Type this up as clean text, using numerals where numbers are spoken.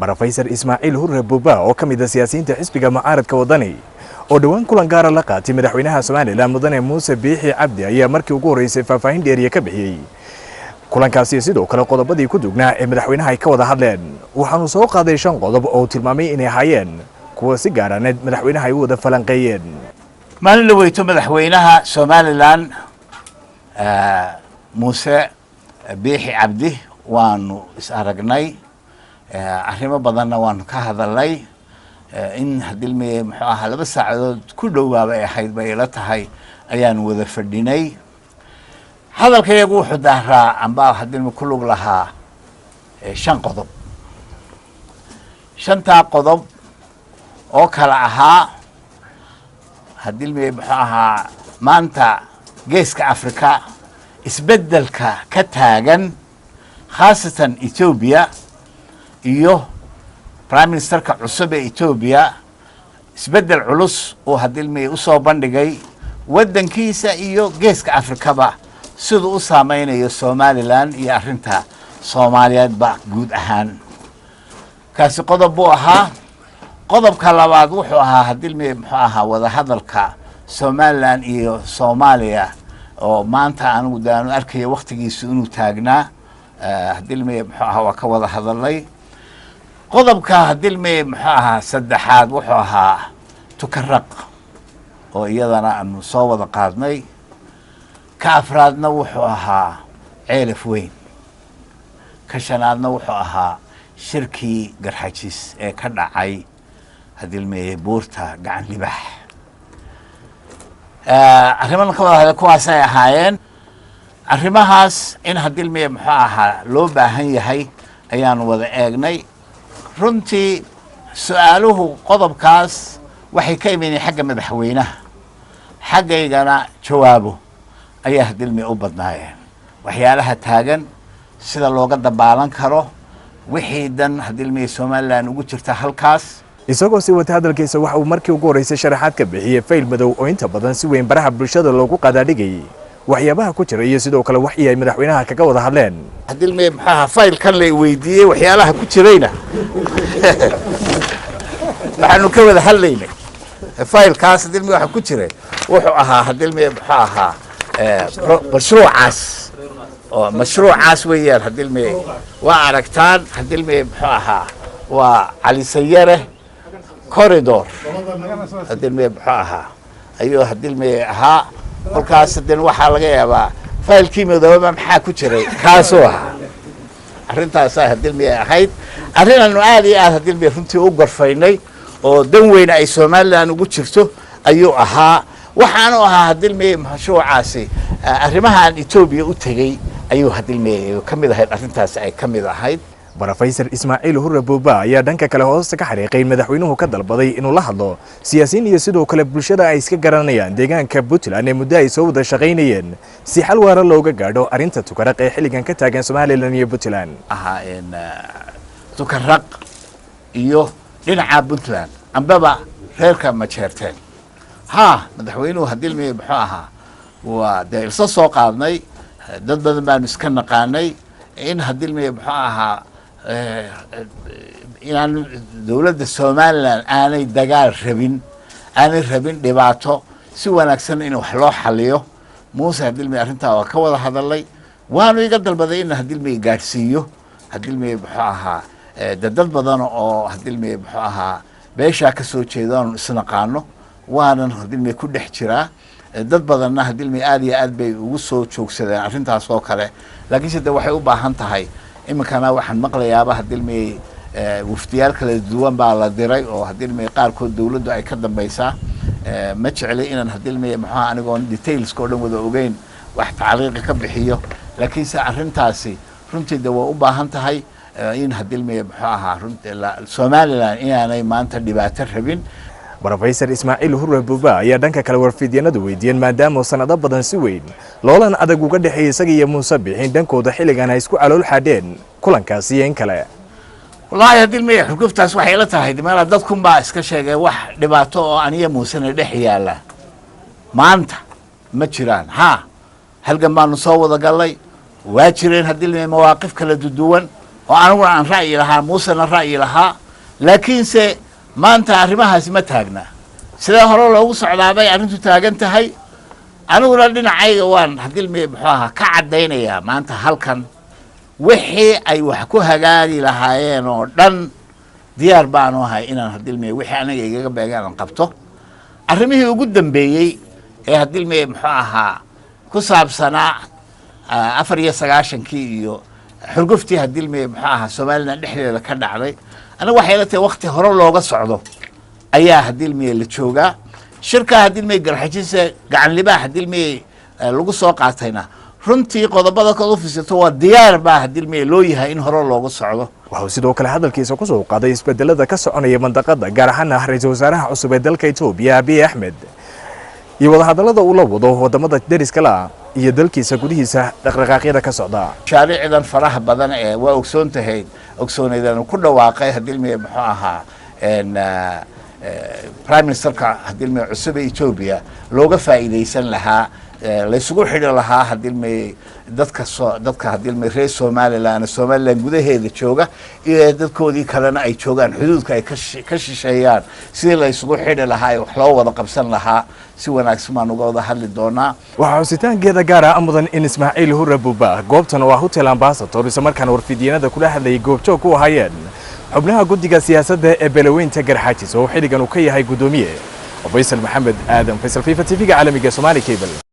Professor Ismaaciil Hurre Buuba oo kamid ah siyaasiyiinta xisbiga mucaaradka wadani oo dhawaan kulan gaar ah la qaatay madaxweynaha Soomaaliland Mudane Muuse Biixi Cabdi ayaa markii ugu horeysay faahfaahin dheeriye ka bixiyay kulankaasi sidoo kale qodobadii ku dugnaa ee madaxweynaha ay ka wada hadleen waxaanu soo qaaday 5 qodob oo tilmaamay inay hayeen kuwa si gaar ah madaxweynaha ay wada falanqeeyeen maalin la weyto madaxweynaha Soomaaliland Muuse Biixi Cabdi waanu is aragnay arrimo badanna waanu ka hadalay in hadilmay muxuu ahaa 2 saacadood ku dhawaaba ay ahayd bay la tahay ayaan wada fadhinay hadalkayagu wuxuu daaraa amba hadilmay ku lug lahaa 5 qodob 5 qodob oo kala ahaa hadilmay muxuu ahaa maanta geeska Afrika isbeddelka ka taagan khaasatan Ethiopia iyo Prime Ministerka cusub ee Ethiopia isbeddel culus oo hadilmay u soo bandhigay wadankiisa iyo geeska Afrikaba sidoo u saameynayo Soomaaliland iyo arinta Soomaaliyeed ba guud ahaan kaasi qodob buu ahaa qodobka labaad wuxuu ahaa hadilmay muxuu ahaa wada hadalka Soomaaliland iyo Soomaaliya oo maanta anigu daanu arkay waqtigiisu inuu taagnaa hadilmay muxuu ahaa waa ka wada hadalay qodobka hadilmay muxuu ahaa saddexaad wuxuu ahaa tukaraq oo iyadana aanu soo wada qaadnay ka afraadna wuxuu ahaa ceelaf weyn ka shanaadna wuxuu ahaa shirkii garxajis ee ka dhacay hadilmay buurta gacan libax arrimaha ka wada hadal kuwaas ay ahaayeen arrimahaas in hadilmay muxuu ahaa loo baahan yahay ayaanu wada eegnay runtii su'aaluhu qodobkaas waxay ka imanayeen xagga madaxweynaha xaggaygana jawaabo ayaa hadilmay u badnaayeen waxyaalaha taagan sida looga dabaalan karo wixii dan hadilmay Soomaaliland ugu jirta halkaas isagoo si wada hadalkiisa waxa uu markii ugu horeysay sharaxaad ka bixiyay fayl madow oo inta badan si weyn baraha bulshada loogu qadaadhigay waxyaabaha ku jira iyo sidoo kale wax ay madaxweynaha kaga wada hadleen hadilmay maxaa fayl kan la weydiiyay waxyaalaha ku jirayna waxaanu ka wada hadlaynay fayl kaas hadilmay waxa ku jiray wuxuu ahaa hadilmay muxuu ahaa mashruucaas weeyaan hadilmay waa aragtaan hadilmay muxuu ahaa waa cali sayare corridor hadilmay muxuu ahaa ayuu hadilmay ahaa kolkaas hadin waxa laga yaabaa faylkii madooba maxaa ku jiray kaasoo ahaa arrintaas hadilmay ahayd arrinanu aad iyo aad hadilmay runtii u gorfaynay oo dan weyn ay Soomaaliland ugu jirto ayuu ahaa waxaanu ahaa hadilmay mashruucaasi arrimahan Ethiopia u tagay ayuu hadilmay kamid ahayd arrintaas ay kamid ahayd Professor Ismaaciil Hurre Buuba ayaa dhanka kale hoosta ka xariiqay madaxweynuhu ka dalbaday inuu la hadlo siyaasiyiin iyo sidoo kale bulshada ay iska garanayaan deegaanka Puntland ee muddo ay soo wada shaqaynayeen si xal waara looga gaadho arrinta tukaraq ee xilligan ka taagan Soomaaliland iyo Puntland tukaraq iyo dhinaca Puntland ambaba reerka ma jeerteen madaxweynuhu hadilmay muxuu ahaa waa deelso soo qaadnay dad badan baan iska naqaanay in hadilmay muxuu ahaa inaan dawladda Soomaaliland aanay dagaal rabin dhibaato si wanaagsan in wax loo xaliyo Muuse hadilmay arrinta waa ka wada hadalay waanu iga dalbaday in hadilmay gaarsiiyo hadilmay muxuu ahaa dad badan oo hadilmay muxuu ahaa beesha ka soo jeedaan isnaqaano waanan hadilmay ku dhex jiraa dad badanna hadilmay aad iyo aad bay ugu soo joogsadeen arrintaas oo kale laakiin sida waxay u baahan tahay imikana waxaan maqlayaaba hadilmay wafdiyaal kala duwan baa la diray oo hadilmay qaarkood dawladdu ay ka dambaysaa ma jeclay inaan hadilmay maxaa aniga details ko dhan wada ogeyn wax tacliiq ka bixiyo laakiin se arrintaasi runtii waa u baahan tahay in hadilmay muxuu ahaa runtii Soomaaliland inaanay maanta dhibaato rabin Professor Ismaaciil Hurre Buuba ayaa dhanka kale warfidyeenadu weydiiyeen maadaama sanado badan si weyn loolan adag uga dhaxeeyay isaga iyo Muuse Biixi dhankooda xilligan ay isku calool xadeen kulankaasi in kale wallahi hadilmay xukuftaas waxay la tahay dimaala dadku baa iska sheegay wax dhibaato oo aniga Muuse dhex yaala maanta ma jiraan halgan baanu soo wada galay waa jireen hadilmay mawaaqif kala duwan oo aniguna aan ra'yi lahaa muusena ra'yi lahaa laakiinse maanta arrimahaasi ma taagna sidee hore loogu socdaabay arrintu taagan tahay aniguna dhinacayga waan hadilmi muxuu ahaa ka caddaynayaa maanta halkan wixii ay wax ku hagaagi lahaayeen oo dhan diyaar baanu ahay inaan hadilmi wixii aniga igaga beegaan qabto arrimihii ugu dambeeyey ee hadilmi muxuu ahaa ku saabsanaa 94kii iyo xurguftii hadilmi muxuu ahaa Soomaaliland dhexdeeda ka dhacday aniga waxay la tahay waqti hore looga socdo ayaa hadilmi la joogaa shirka hadilmi garxajisa gacan libaax hadilmi lagu soo qaatayna runtii qodobada ka ofiisato waa diyaar baa hadilmi loo yahay in hore looga socdo waxa sidoo kale hadalkiisa ku soo qaaday isbedelada ka soconaya mandaqada gaar ahaan ra'iisul wasaaraha cusub ee dalka Itoobiya Abiy Ahmed iyo wada hadallada uu la wado wadamada deriska la iyo dalkiisa gudihiisa dhaqdhaqaaqyada ka socda shaariicdan faraha badan ee waa ogsoonaydaan ku dhawaaqay hadilmi muxuu ahaa prime ministerka hadilmi cusub ee Itoobiya looga faa'iideysan lahaa la isugu xidhi lahaa hadilmi dadka hadilmi reer Soomaaliland gudaheeda jooga iyo dadkoodii kalena ay joogaan xuduudka ay ka shisheeyaan sidii la isugu xidhi lahaa wax loo wada qabsan lahaa si wanaagsan ma uga wada hadli doonaa waxa sitaankeeda gaar ah mudan in Ismaaciil Hurre Buuba goobtan waa hotel ambassador isla markaana warfidyeenada kula hadlayay goobjoog ku hayeen xubnaha guddiga siyaasadda ee Beelaweynta Garxaajis oo xiligan uu ka yahay gudoomiye Faysal Maxamed Aadan Faysal FIFA TV-ga caalamiga Somali Cable